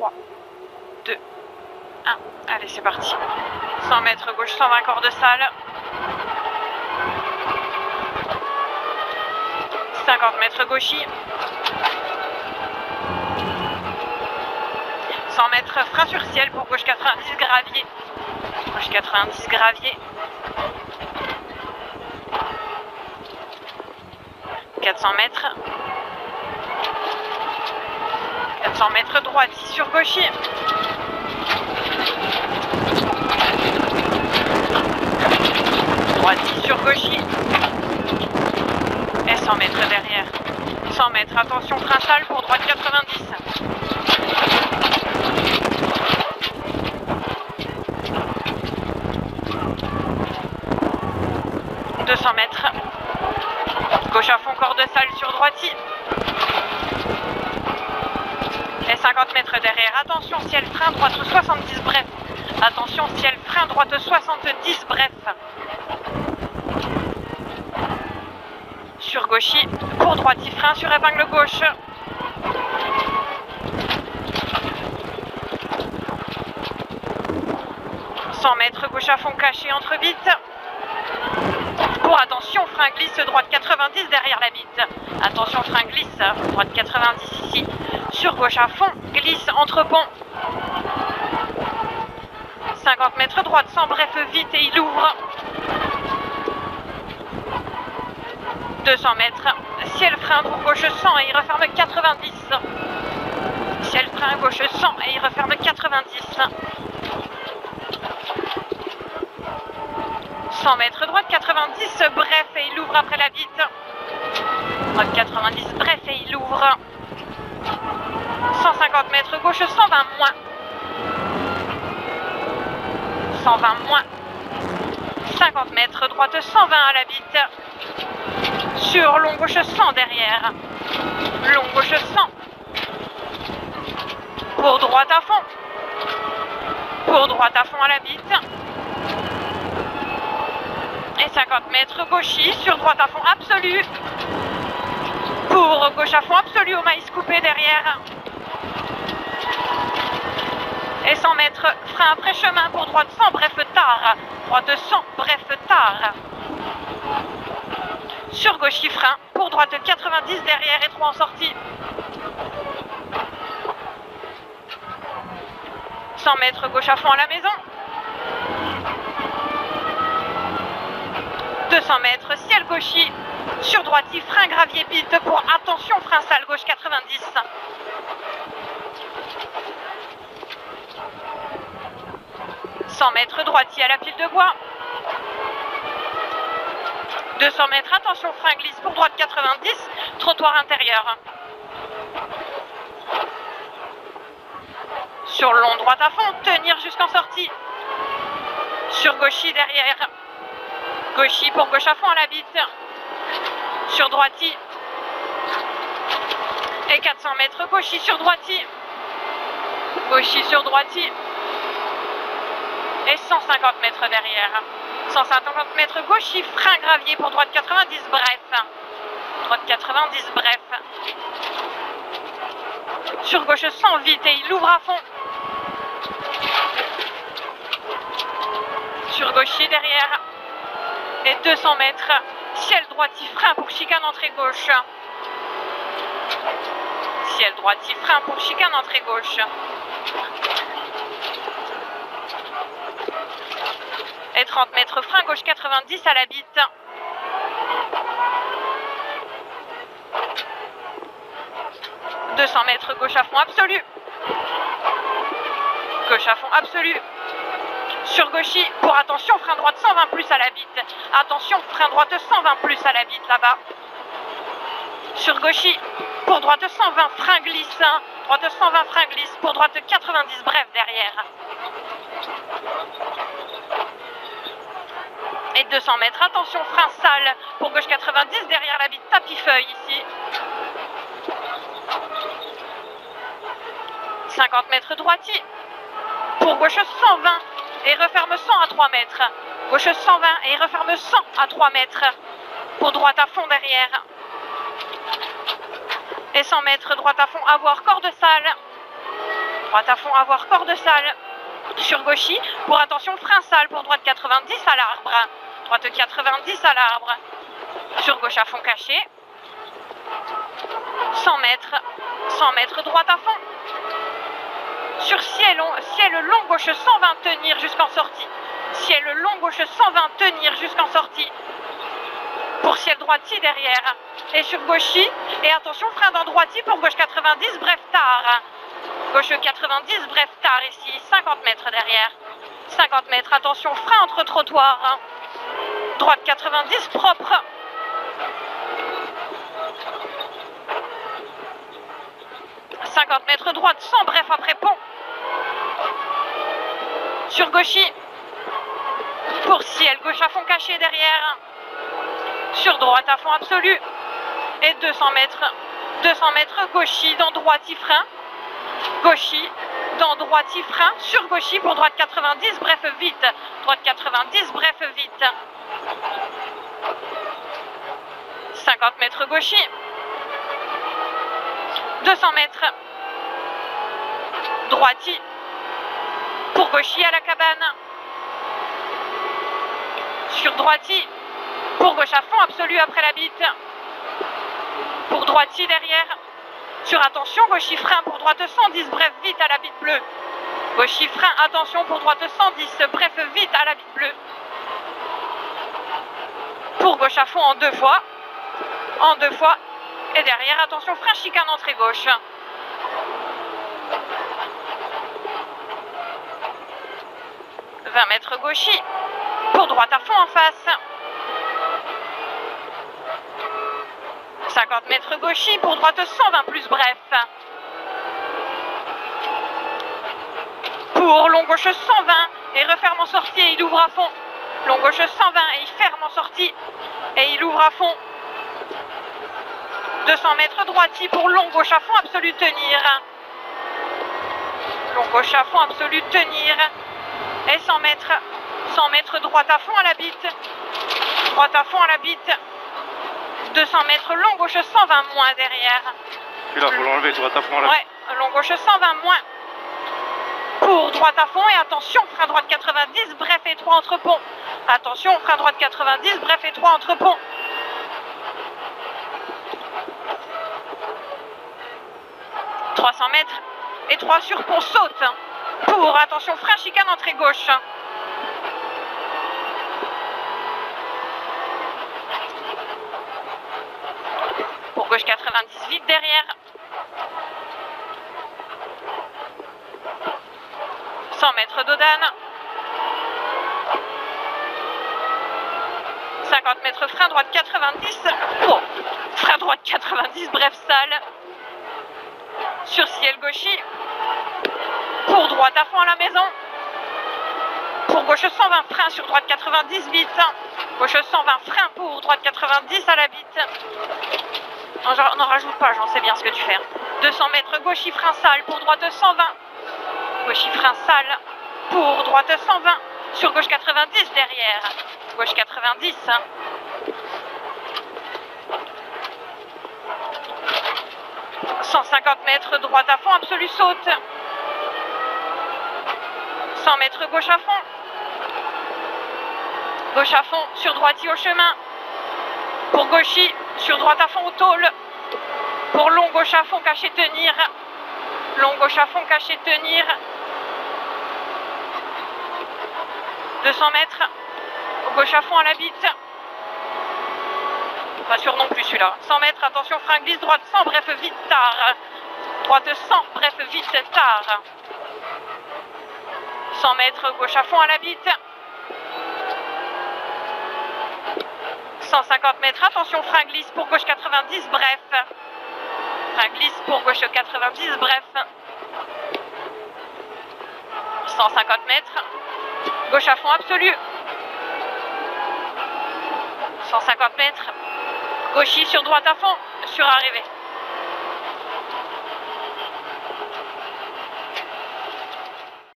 3, 2, 1. Allez, c'est parti. 100 mètres gauche, 120 corps de salle. 50 mètres gauchis. 100 mètres frein sur ciel pour gauche 90 gravier. Gauche 90 gravier. 400 mètres. 400 mètres droite, 6 sur gauchis. Droite 6 sur gauchis. Et 100 mètres derrière. 100 mètres, attention, frein sale pour droite 90. 200 mètres. Gauche à fond, corps de salle sur droiti. Et 50 mètres derrière. Attention, ciel frein droite 70 bref. Attention, ciel frein droite 70 bref. Sur gauchi, pour droiti, frein sur épingle gauche. « 100 mètres, gauche à fond caché entre bites. Pour attention, frein glisse, droite 90 derrière la bite. Attention, frein glisse, droite 90 ici. Sur gauche à fond, glisse entre pont. 50 mètres droite, sans bref, vite et il ouvre. 200 mètres, ciel frein pour gauche 100 et il referme 90. Ciel frein gauche 100 et il referme 90. 100 mètres droite 90, bref et il ouvre après la bite. Droite 90, bref et il ouvre. 150 mètres gauche 120 moins. 120 moins. 50 mètres droite 120 à la bite. Sur long gauche 100 derrière. Long gauche 100. Pour droite à fond. Pour droite à fond à la bite. Et 50 mètres gauchis sur droite à fond absolu. Pour gauche à fond absolu au maïs coupé derrière. Et 100 mètres frein après chemin pour droite 100 bref tard. Droite 100 bref tard. Sur gauche frein pour droite 90 derrière et 3 en sortie. 100 mètres gauche à fond à la maison. 200 mètres ciel gauchi. Sur droite frein gravier bite pour attention frein sale gauche 90. 100 mètres droitier à la pile de bois. 200 mètres, attention, frein glisse pour droite 90, trottoir intérieur. Sur long droite à fond, tenir jusqu'en sortie. Sur gauchi derrière. Gauchi pour gauche à fond à la bite. Sur droiti. Et 400 mètres gauchi sur droiti. Gauchi sur droiti. Et 150 mètres derrière. 150 mètres gauchis, frein gravier pour droite 90 bref. Droite 90 bref. Sur gauche 100 vite et il ouvre à fond. Sur gauchis derrière. Et 200 mètres. Ciel droiti, frein pour chicane entrée gauche. Ciel droiti, frein pour chicane entrée gauche. Et 30 mètres frein gauche 90 à la bite. « 200 mètres gauche à fond absolu. Gauche à fond absolu. Sur gauchi, pour attention, frein droite 120 plus à la bite. Attention, frein droite 120 plus à la bite là-bas. Sur gauchi, pour droite 120, frein glisse. Droite 120, frein glisse. Pour droite 90, bref, derrière. Et 200 mètres, attention, frein sale. Pour gauche 90, derrière la bite, tapis feuille ici. 50 mètres droitier. Pour gauche 120 et referme 100 à 3 mètres. Gauche 120 et referme 100 à 3 mètres. Pour droite à fond derrière. Et 100 mètres droite à fond, avoir corps de salle. Droite à fond, avoir corde sale. Sur gauchy, pour attention, frein sale pour droite 90 à l'arbre. Droite 90 à l'arbre. Sur gauche à fond caché. 100 mètres, droite à fond. Sur ciel long, gauche 120, tenir jusqu'en sortie. Ciel long, gauche 120, tenir jusqu'en sortie. Pour ciel droiti derrière. Et sur gauchy, et attention, frein dans droiti pour gauche 90, bref tard. Gauche 90, bref tard ici, 50 mètres derrière. 50 mètres, attention, frein entre trottoirs. Droite 90, propre. « 50 mètres droite, 100, bref, après pont. Sur gauchy. Pour ciel, gauche à fond caché derrière. Sur droite à fond absolu. Et 200 mètres. 200 mètres, gauchy, dans droiti frein. Gauchy, dans droiti frein. Sur gauchy pour droite 90, bref, vite. Droite 90, bref, vite. 50 mètres gauchy. 200 mètres. Droiti. Pour gauchy à la cabane. Sur droiti. Pour gauche à fond absolu après la bite. Pour droiti derrière. Sur attention, gauchy frein pour droite 110, bref vite à la bite bleue. Gauchy frein, attention pour droite 110, bref vite à la bite bleue. Pour gauche à fond en 2 fois. En 2 fois. Et derrière, attention, frein chicane entrée gauche. « 20 mètres gauchy. Pour droite à fond en face. 50 mètres gauchy. Pour droite 120 plus bref. Pour long gauche 120. Et referme en sortie et il ouvre à fond. Long gauche 120 et il ferme en sortie. Et il ouvre à fond. 200 mètres droiti pour long gauche à fond absolu tenir. Long gauche à fond absolu tenir. Et 100 mètres droite à fond à la bite. Droite à fond à la bite. 200 mètres long gauche 120 moins derrière. Puis là, faut l'enlever, droite à fond là. Ouais, long gauche 120 moins. Pour droite à fond et attention, frein droite 90, bref étroit entre ponts. Attention, frein droite 90, bref étroit entre ponts. 300 mètres et 3 sur pont saute. Pour, attention, frein chicane entrée gauche. Pour gauche 90 vite derrière. 100 mètres d'Odane. 50 mètres frein droite 90. Oh, frein droite 90, bref salle. Sur ciel gauchy. Pour droite à fond à la maison. Pour gauche 120 frein sur droite 90 vite. Gauche 120 frein pour droite 90 à la bite. Non, n'en rajoute pas, j'en sais bien ce que tu fais. 200 mètres gauchy frein sale pour droite 120. Gauchy frein sale pour droite 120. Sur gauche 90 derrière. Gauche 90. 150 mètres droite à fond, absolu saute. 100 mètres gauche à fond. Gauche à fond, sur droiti au chemin. Pour gauchy, sur droite à fond au tôle. Pour long gauche à fond, caché tenir. Long gauche à fond, caché tenir. 200 mètres. Gauche à fond à la bite. Pas sûr non plus celui-là. 100 mètres, attention, frein glisse, droite 100, bref, vite, tard. Droite 100, bref, vite, tard. 100 mètres, gauche à fond à la bite. 150 mètres, attention, frein glisse pour gauche 90, bref. Frein glisse pour gauche 90, bref. 150 mètres. Gauche à fond absolu. 150 mètres. Gauchy sur droite à fond, sur arrivée.